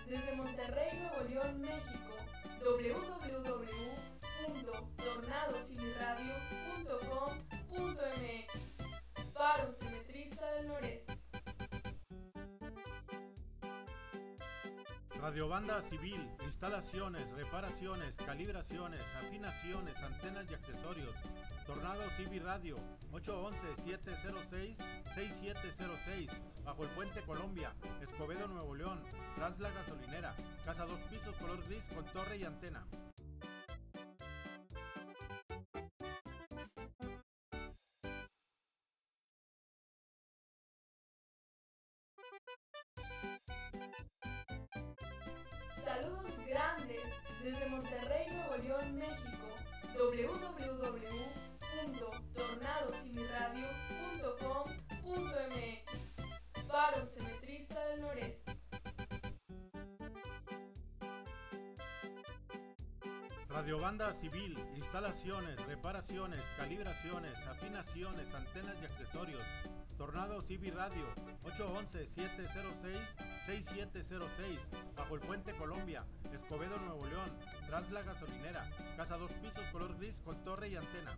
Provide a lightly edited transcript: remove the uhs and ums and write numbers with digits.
desde Monterrey, Nuevo León, México, www.tornadocivilradio.com.mx. Faro Simetrista del Noreste. Radiobanda Civil, instalaciones, reparaciones, calibraciones, afinaciones, antenas y accesorios. Tornado Civil Radio, 811-706-6706, bajo el Puente Colombia, Escobedo, Nuevo León, tras la gasolinera, casa 2 pisos, color gris con torre y antena. Saludos grandes desde Monterrey, Nuevo León, México, www.tornadocivilradio.com.mx. Faro Simetrista del Noreste. Radiobanda Civil, instalaciones, reparaciones, calibraciones, afinaciones, antenas y accesorios. Tornado Civil Radio, 811-706-6706, bajo el Puente Colombia, Escobedo, Nuevo León, tras la gasolinera, casa 2 pisos, color gris con torre y antena.